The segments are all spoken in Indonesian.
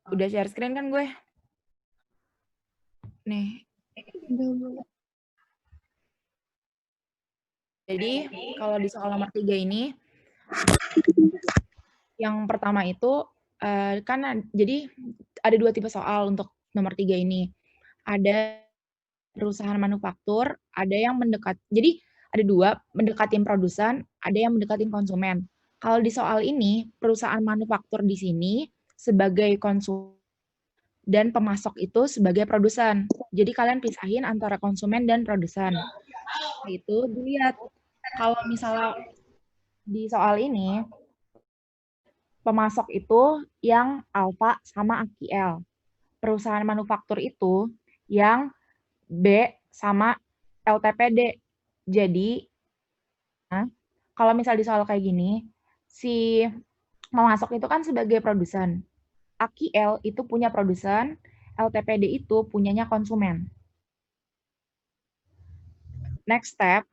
Udah share screen kan gue? Nih. Jadi, kalau di soal nomor 3 ini, yang pertama itu, jadi ada 2 tipe soal untuk nomor 3 ini. Ada perusahaan manufaktur, ada yang jadi ada 2, mendekatin produsen, ada yang mendekatin konsumen. Kalau di soal ini, perusahaan manufaktur di sini sebagai dan pemasok itu sebagai produsen. Jadi kalian pisahin antara konsumen dan produsen. Itu dilihat kalau misalnya di soal ini pemasok itu yang Alfa sama AKL. Perusahaan manufaktur itu yang B sama LTPD. Jadi, kalau misal di soal kayak gini, si pemasok itu kan sebagai produsen. AKL itu punya produsen, LTPD itu punyanya konsumen. Next step,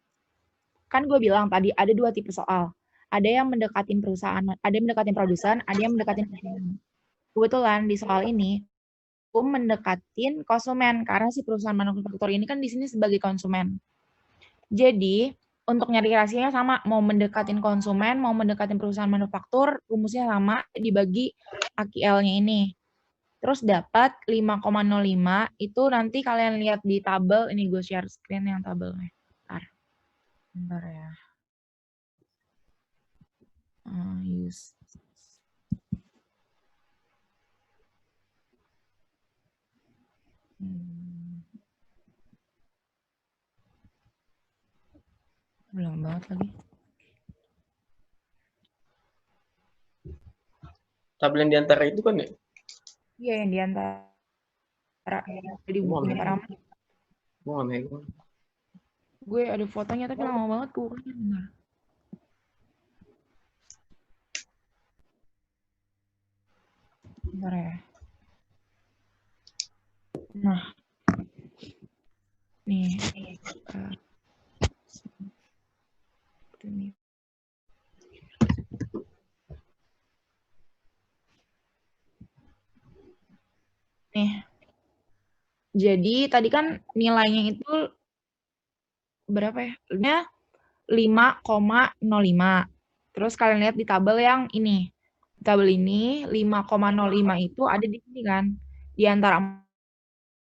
kan gue bilang tadi ada 2 tipe soal. Ada yang mendekatin perusahaan, ada yang mendekatin produsen, ada yang mendekatin konsumen. Kebetulan di soal ini, gue mendekatin konsumen karena si perusahaan manufaktur ini kan di sini sebagai konsumen. Jadi, untuk nyari rahasianya sama, mau mendekatin konsumen, mau mendekatin perusahaan manufaktur, rumusnya sama, dibagi AKL-nya ini. Terus dapat 5,05, itu nanti kalian lihat di tabel, ini gue share screen yang tabelnya. Bentar ya. Use. Ulang banget lagi. Tabel yang diantara itu kan ya? Iya, yang diantara. Jadi bukunya Pak Rahmat. Gue nggak megang. Gue ada fotonya tapi lama banget bukunya. Benar. Bentar ya. Nah. Nih. Ini. Nih. Jadi tadi kan nilainya itu berapa ya? 5,05. Terus kalian lihat di tabel yang ini. Di tabel ini 5,05 itu ada di sini kan. Di antara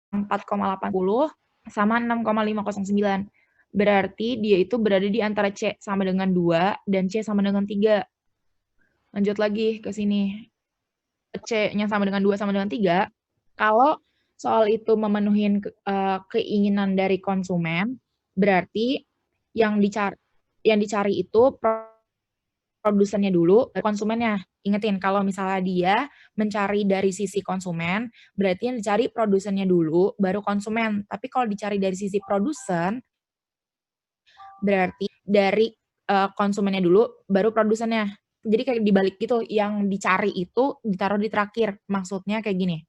4,80 sama 6,509. Berarti dia itu berada di antara C sama dengan 2 dan C sama dengan 3. Lanjut lagi ke sini. C-nya sama dengan 2 sama dengan 3. Kalau soal itu memenuhi keinginan dari konsumen, berarti yang dicari itu produsennya dulu, konsumennya. Ingetin, kalau misalnya dia mencari dari sisi konsumen, berarti yang dicari produsennya dulu, baru konsumen. Tapi kalau dicari dari sisi produsen, berarti dari konsumennya dulu, baru produsennya. Jadi kayak dibalik gitu, yang dicari itu ditaruh di terakhir. Maksudnya kayak gini,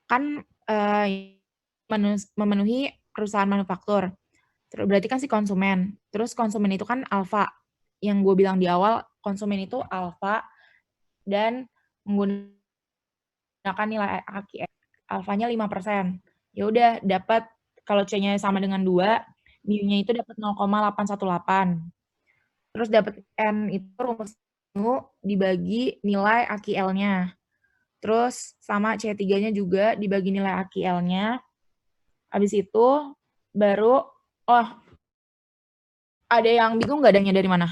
kan memenuhi perusahaan manufaktur. Berarti kan si konsumen. Terus konsumen itu kan alfa. Yang gue bilang di awal, konsumen itu alfa dan menggunakan nilai AKI alfanya 5%. Ya udah dapat kalau C-nya sama dengan 2, mu-nya itu dapat 0,818. Terus dapat N itu rumus dibagi nilai AKL-nya. Terus sama C3-nya juga dibagi nilai AKL-nya. Habis itu baru ada yang bingung nggak adanya dari mana?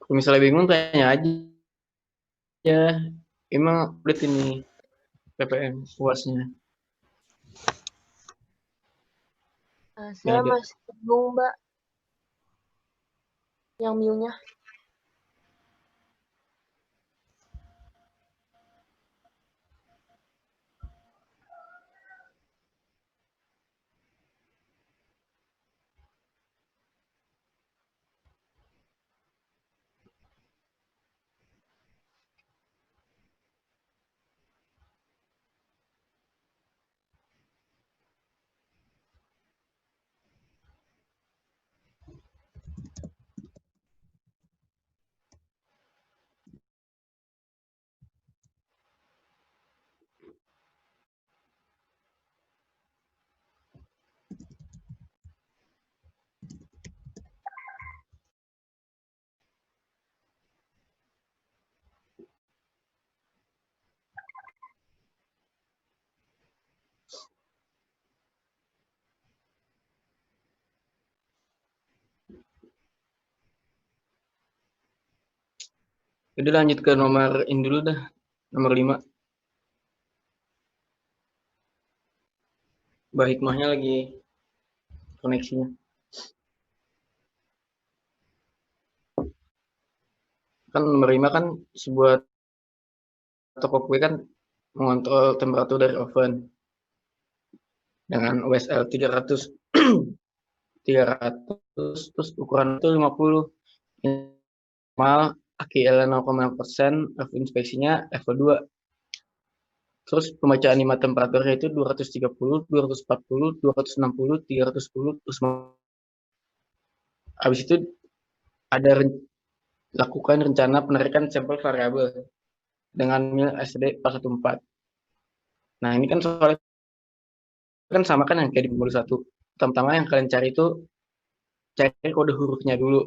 Kalau misalnya bingung tanya aja. Ya, emang udah ini PPM puasnya. Saya masih bingung, Mbak. Yang mu-nya. Udah lanjut ke nomor ini dulu dah. Nomor 5. Mbak Hikmahnya lagi koneksinya. Kan nomor 5 kan sebuah toko kue kan mengontrol temperatur dari oven dengan USL 300 terus ukuran itu 50 minimal AQL 0,6%, level inspeksinya level 2. Terus pembacaan 5 temperaturnya itu 230, 240, 260, 310, terus habis itu ada lakukan rencana penarikan sampel variabel dengan mil SD 414. Nah, ini kan soalnya kan sama kan yang kayak di modul 1. Pertama yang kalian cari itu cari kode hurufnya dulu.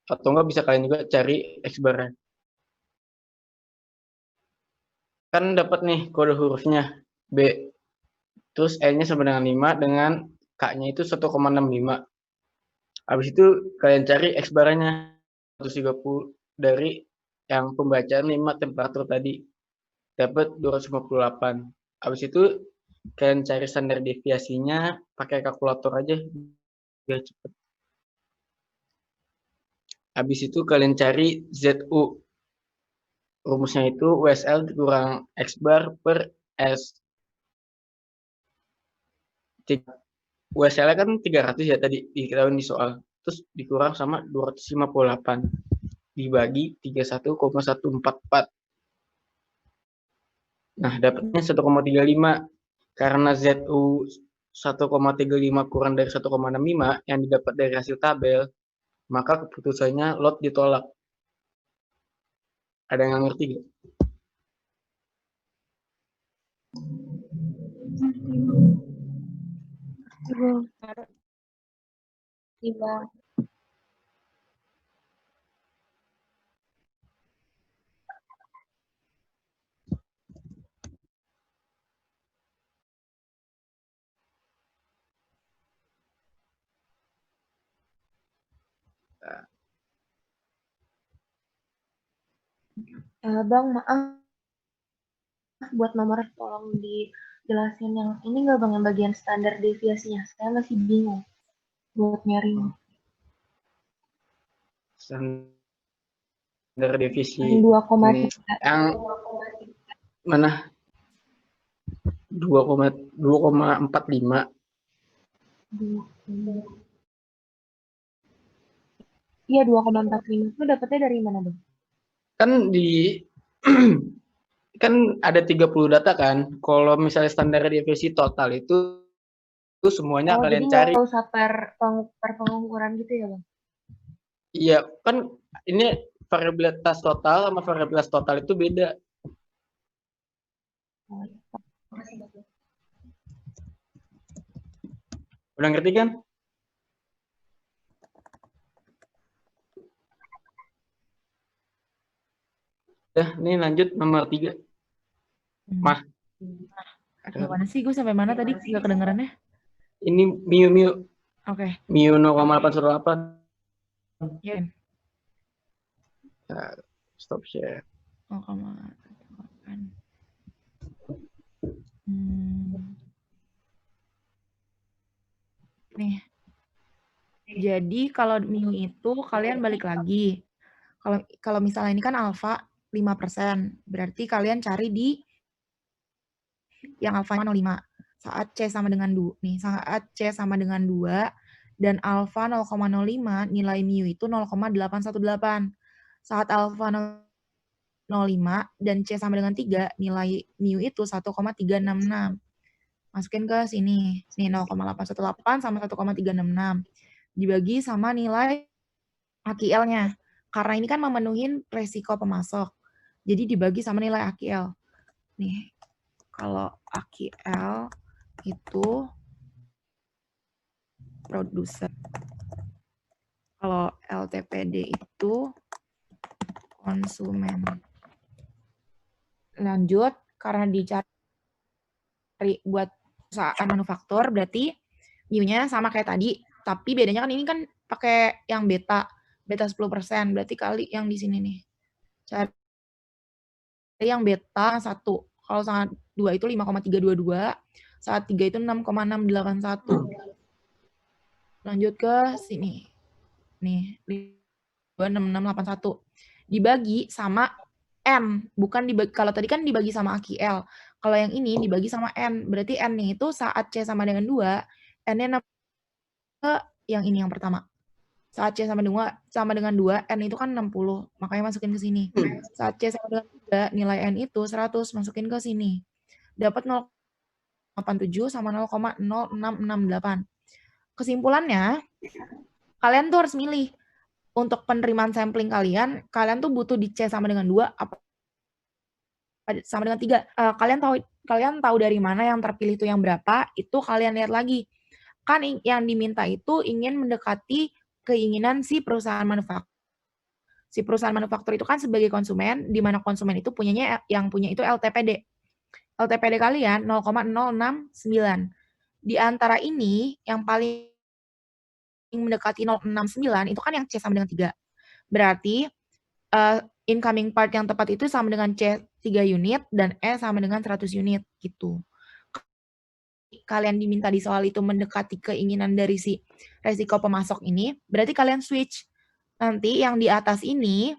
Atau enggak bisa kalian juga cari X-bar-nya. Kan dapat nih kode hurufnya B. Terus N-nya sama dengan 5 dengan K-nya itu 1,65. Habis itu kalian cari X-bar-nya 130 dari yang pembacaan 5 temperatur tadi. Dapat 258. Habis itu kalian cari standar deviasinya pakai kalkulator aja biar cepet. Habis itu kalian cari ZU. Rumusnya itu USL dikurang X bar per S. USL kan 300 ya tadi diketahui di soal. Terus dikurang sama 258 dibagi 31,144. Nah, dapatnya 1,35. Karena ZU 1,35 kurang dari 1,65 yang didapat dari hasil tabel, maka keputusannya lot ditolak. Ada yang ngerti gak? Iya. Bang, maaf buat nomor tolong dijelasin yang ini nggak Bang, yang bagian standar deviasinya. Saya masih bingung buat nyarinya. Standar devisi Yang 2,3. yang mana? 2,45. Iya, 2,45 itu dapetnya dari mana, Bang? Kan di kan ada 30 data kan. Kalau misalnya standar deviasi total itu semuanya Oh, jadi kalian nggak cari. usah per pengukuran gitu ya, Bang? Iya, kan ini variabilitas total sama variabilitas total itu beda. Oh, iya. Udah ngerti kan? Udah, ini lanjut nomor 3. Mah. Gimana sih? Gue sampai mana tadi? Gak kedengerannya? Ini Miu. Oke. Miu 0,818. Ya. Nah, stop share. 0,8. Nih. Jadi kalau mu itu kalian balik lagi. Kalau misalnya ini kan alfa 5%, berarti kalian cari di yang alfa 0,5. Saat C sama dengan 2 nih, saat C sama dengan 2 dan alfa 0,05, nilai mu itu 0,818. Saat alfa 0,5 dan C sama dengan 3, nilai mu itu 1,366. Masukin ke sini. Nih 0,818 sama 1,366. Dibagi sama nilai AQL-nya. Karena ini kan memenuhi resiko pemasok. Jadi dibagi sama nilai AQL. Nih, kalau AQL itu produsen. Kalau LTPD itu konsumen. Lanjut, karena dicari buat perusahaan manufaktur, berarti mu-nya sama kayak tadi, tapi bedanya kan ini kan pakai yang beta. beta 10%, berarti kali yang di sini nih. Cari yang beta 1. Kalau saat 2 itu 5,322, saat 3 itu 6,681. Lanjut ke sini. Nih, 26681. Dibagi sama N, bukan dibagi, kalau tadi kan dibagi sama AQL. Kalau yang ini dibagi sama N, berarti N-nya itu saat C sama dengan 2, N-nya ke yang ini yang pertama. Saat C sama dengan 2, N itu kan 60, makanya masukin ke sini. Saat C sama dengan 3, nilai N itu 100, masukin ke sini. Dapat 0,87 sama 0,0668. Kesimpulannya, kalian tuh harus milih. Untuk penerimaan sampling kalian tuh butuh di C sama dengan 2, apa sama dengan 3. Kalian tahu dari mana yang terpilih itu yang berapa, itu kalian lihat lagi. Kan yang diminta itu ingin mendekati keinginan si perusahaan manufaktur. Si perusahaan manufaktur itu kan sebagai konsumen, di mana konsumen itu yang punya itu LTPD. LTPD kalian 0,069. Di antara ini yang paling mendekati 0,69 itu kan yang C sama dengan 3. Berarti incoming part yang tepat itu sama dengan C 3 unit dan E sama dengan 100 unit gitu. Kalian diminta di soal itu mendekati keinginan dari si resiko pemasok ini, berarti kalian switch. Nanti yang di atas ini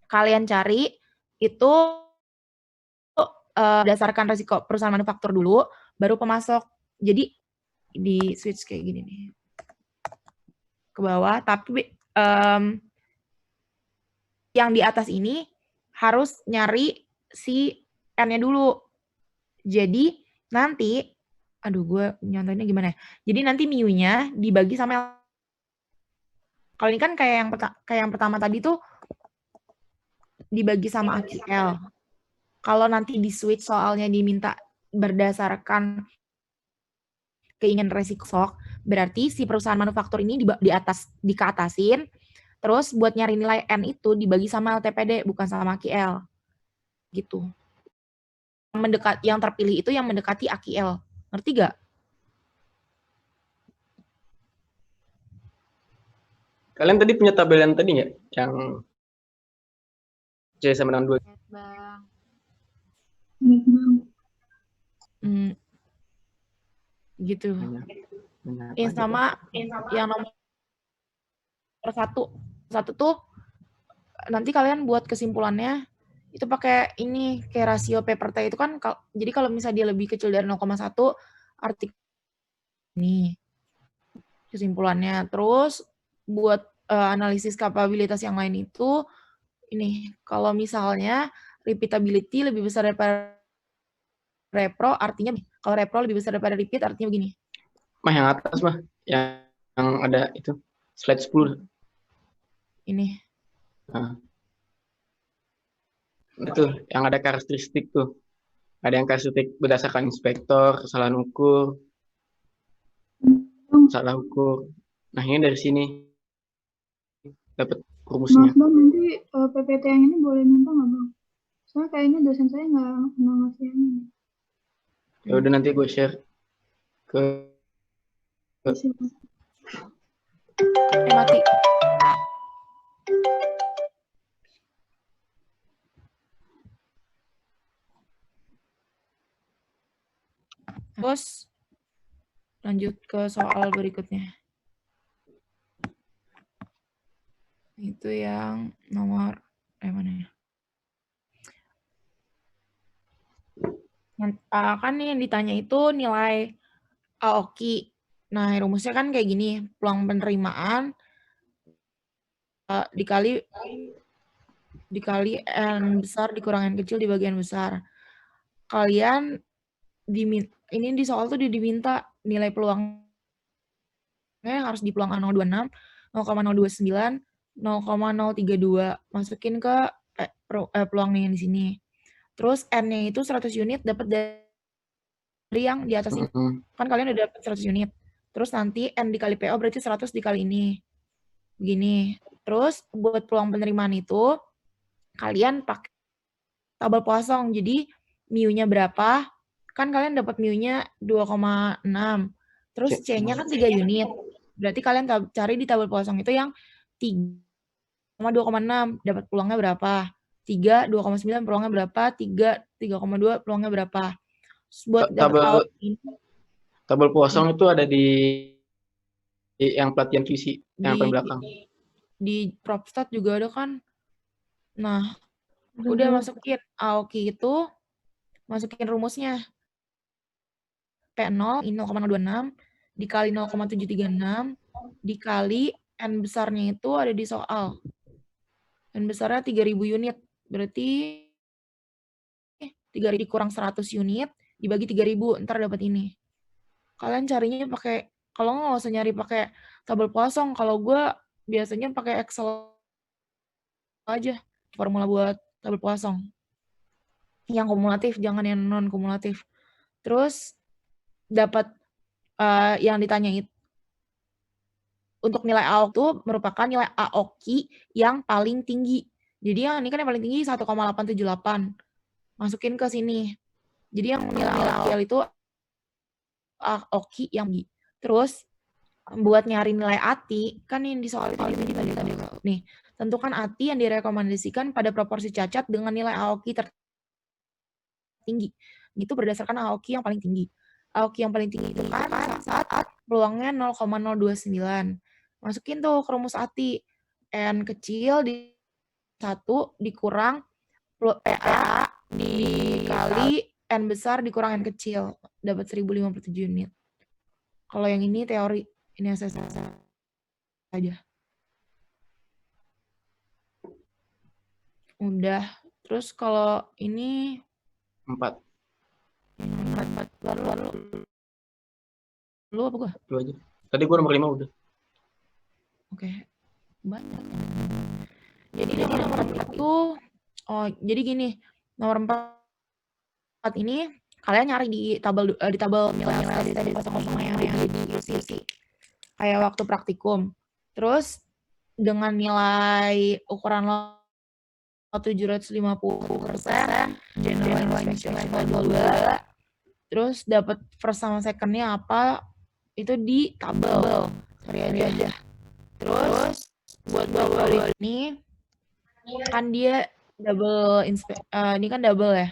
kalian cari itu berdasarkan resiko perusahaan manufaktur dulu, baru pemasok. Jadi di switch kayak gini nih. Ke bawah, tapi yang di atas ini harus nyari si N-nya dulu. Jadi nanti, aduh gue nyontohinnya gimana ya. Jadi nanti mu-nya dibagi sama, kalau ini kan kayak yang pertama tadi tuh dibagi sama AQL. Kalau nanti di switch soalnya diminta berdasarkan keinginan resiko, berarti si perusahaan manufaktur ini dikeatasin, terus buat nyari nilai N itu dibagi sama LTPD, bukan sama AQL. Gitu. Yang terpilih itu yang mendekati AQL. Ngerti gak? Kalian tadi punya tabel yang tadi nggak? Yang C sama dengan 2. Bang. Gitu. Sama yang nomor 1 tuh nanti kalian buat kesimpulannya itu pakai ini kayak rasio P per T itu kan, jadi kalau misalnya dia lebih kecil dari 0,1 arti ini kesimpulannya. Terus buat analisis kapabilitas yang lain itu ini, kalau misalnya repeatability lebih besar daripada repro, artinya kalau repro lebih besar daripada repeat artinya begini. Mah yang atas mah yang ada itu slide 10. Ini. Nah. Itu yang ada karakteristik tuh. Ada yang karakteristik berdasarkan inspektor, kesalahan ukur, salah ukur. Nah ini dari sini dapat rumusnya. Maaf Bang, nanti PPT yang ini boleh minta nggak Bang? Soalnya kayaknya dosen saya nggak ngasih yang ini. Ya udah nanti gue share ke mati. Terus lanjut ke soal berikutnya. Itu yang nomor mana ya? Kan yang ditanya itu nilai AOKI. Nah, rumusnya kan kayak gini, peluang penerimaan dikali N besar dikurang N kecil di bagian besar. Kalian ini di soal tuh diminta nilai peluangnya harus di peluang A026, 0,029, 0,032. Masukin ke peluangnya yang di sini. Terus N-nya itu 100 unit dapat dari yang di atas ini. Kan kalian udah dapat 100 unit. Terus nanti N dikali PO berarti 100 dikali ini. Begini. Terus buat peluang penerimaan itu kalian pakai tabel kosong. Jadi mu-nya berapa? Kan kalian dapat mu-nya 2,6. Terus C-nya kan 3 unit. Berarti kalian cari di tabel kosong itu yang 3 2,6 dapat peluangnya berapa? 3, 2,9 peluangnya berapa? 3, 3,2 peluangnya berapa? Terus buat dapat Tabel ini tabel kosong itu ada di yang pelatihan visi yang paling belakang. di Propstat juga ada kan. Nah, Udah udah dulu. masukin AOKI itu, masukin rumusnya. P0 ini 0,026 dikali 0,736 dikali N besarnya itu ada di soal. N besarnya 3.000 unit. Berarti 3.000 dikurang 100 unit dibagi 3.000, ntar dapat ini. Kalian carinya pakai, kalau nggak usah nyari pakai tabel kosong. Kalau gue biasanya pakai Excel aja formula buat tabel kosong. Yang kumulatif, jangan yang non kumulatif. Terus dapat yang ditanya itu untuk nilai AOK itu merupakan nilai AOKI yang paling tinggi. Jadi yang ini kan yang paling tinggi 1,878. Masukin ke sini. Jadi yang nilai AOKI itu AOKI yang tinggi. Terus buat nyari nilai ATI, kan yang di soal itu tadi. Nih, tentukan ATI yang direkomendasikan pada proporsi cacat dengan nilai AOKI tertinggi. Itu berdasarkan AOKI yang paling tinggi. AOKI yang paling tinggi itu kan saat peluangnya 0,029. Masukin tuh ke rumus ATI. N kecil di 1 dikurang PA dikali N besar dikurang N kecil. Dapat 1057 unit. Kalau yang ini teori. Ini SSS aja. Udah. Terus kalau ini 4. lu apa gua? Itu aja. Tadi gua nomor 5 udah. Oke. Banyak. Jadi nomor 4 itu jadi gini, nomor 4 ini kalian nyari di tabel nilai tadi kosong-kosong yang di isi kayak waktu praktikum. Terus dengan nilai ukuran 750%, general inspection level 2, terus dapat first sama second-nya apa, itu di tabel. Sorry aja. Terus buat double ini kan dia double ini kan double ya.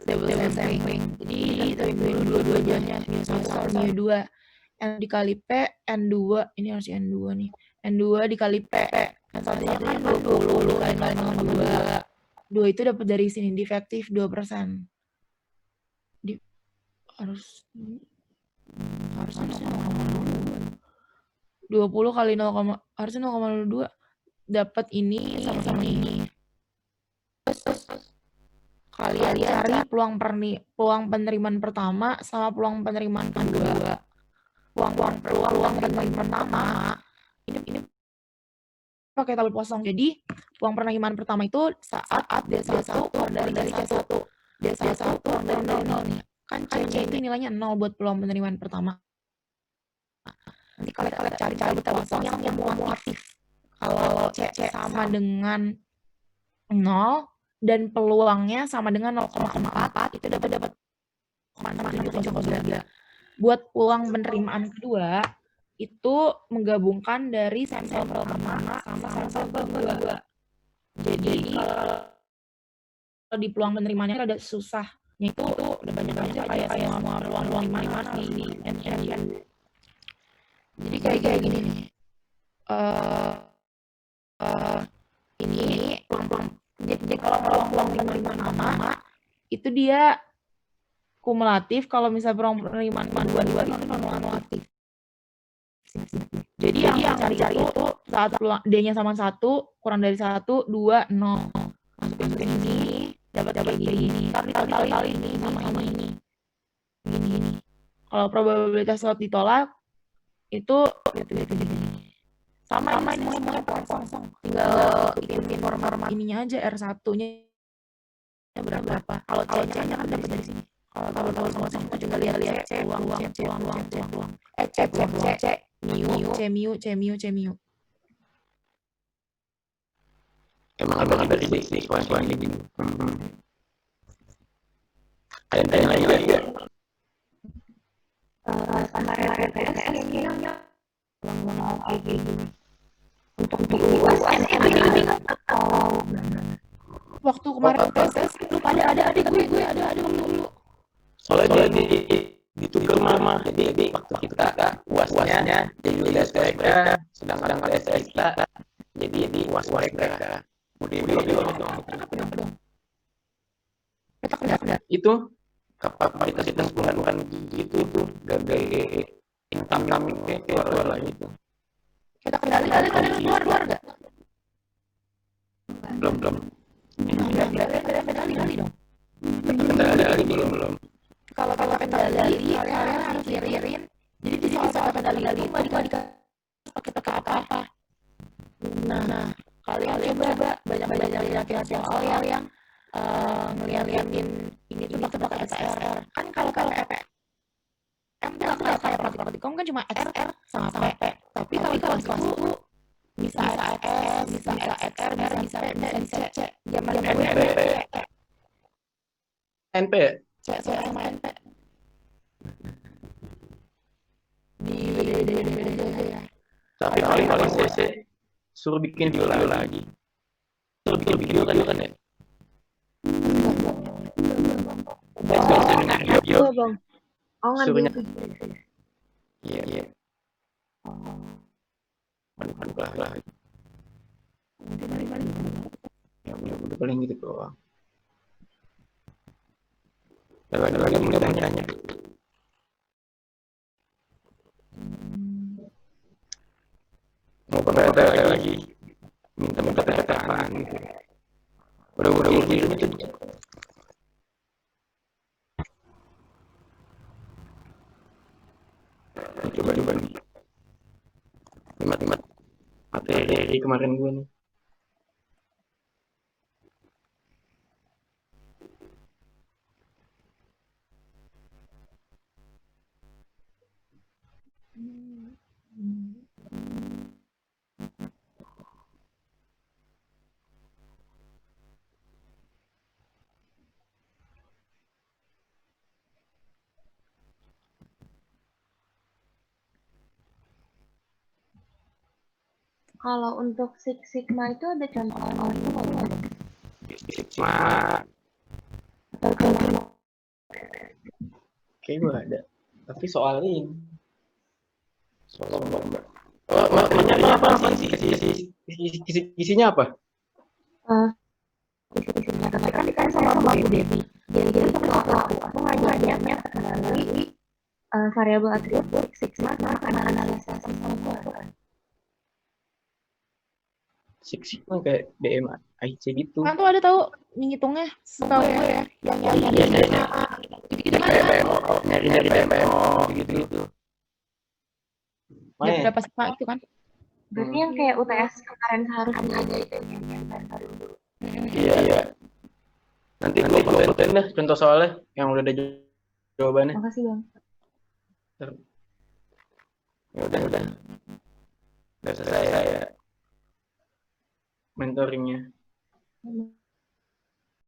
Double sampling. Jadi itu dua-duanya soal mu 2. N dikali P, N2, ini harus N2 nih. N2 dikali P. Yang satunya kan 20 kali 0,2. 2 itu dapat dari sini, defektif 2%. Harusnya 20 kali 0, harusnya 0,02 dapat ini sama ini. Terus kalian cari peluang penerimaan pertama sama peluang penerimaan kedua. Peluang penerimaan pertama ini pakai tabel kosong. Jadi peluang penerimaan pertama itu saat D1 keluar dari C1. D1 keluar dari 0 nih. Kan C itu nilainya 0 buat peluang penerimaan pertama. Nanti kalian cari tabel kosong yang kumulatif. Kalau C sama dengan 0 dan peluangnya sama dengan 0,4 itu dapat 0,703. Buat peluang penerimaan kedua itu menggabungkan dari sampel pertama sama sampel kedua. Jadi kalau di peluang penerimaannya ada susahnya itu udah banyak aja kayak semua peluang penerimaan ini N. Jadi kayak gini nih. Ini jadi kalau peluang penerimaan pertama itu dia kumulatif, kalau misalnya peluang penerimaan kedua itu non kumulatif. Jadi yang cari itu saat peluang D-nya sama 1 kurang dari 1 2 0. Masukin ke sini dapat gini. Kali ini sama ini. Gini. Kalau probabilitas slot ditolak itu gini. Sama ini semuanya kosong. Tinggal bikin format ininya aja R1-nya berapa. Kalau C-nya kan dapat dari sini. Kalau tahu sama itu juga lihat C uang. C mu. Emang ada di sekolah ini. Kalian tanya lagi ya. Sama RPS kayaknya untuk di UAS Waktu kemarin tes lu pada ada gue ada lu. Soalnya ditukar mah, jadi waktu kita UASnya jadi UAS mereka, sedangkan tes kita jadi UAS mereka. Itu kapasitas bukan gitu tuh, gagal income keluar lagi itu. Kita kendali keluar gak? Belum. Kendali dong. Kendali belum. Kalau kendali kalian harus kirim. Jadi soal kendali itu nggak dikasih pakai apa. Nah, kalian coba banyak latihan soal yang ngeliatin ini coba kayak SR. Kan kalau PPM nggak kayak praktikum kan cuma SR sama P. Tapi kalau kelas itu bisa S, bisa SR, bisa P, bisa C. Zaman gue NP C sama NP. tapi paling CC suruh bikin video lagi. Suruh bikin video kan ya? Iya bang. Oh ngambil video. Iya. Paling lah. Ya udah paling gitu doang. Ada lagi mulai tanya. Mau ada lagi minta apaan gitu. Udah gitu. Coba nih. Limat materi kemarin gue nih. Kalau untuk Six Sigma itu ada contohnya itu nggak? Sigma. Kayak gue ada. Tapi soal ini. Soal gambar. Nyari apa sih? Isinya apa? Isinya kan dikasih sama Bu Devi. Jadi itu pelaku aku ngajarnya melalui variabel atribut Six Sigma sama analisa sama Six Sigma kayak DMIC gitu. Kan tuh ada tahu ngitungnya setahu gue ya yang nyari gitu kan Nyari PMO gitu. berapa sigma itu kan. Berarti yang kayak UTS kemarin seharusnya ada itu yang dulu. Iya. Nanti gue fotoin dah contoh soalnya yang udah ada jawabannya. Makasih bang. Ya udah. Udah selesai ya mentoringnya.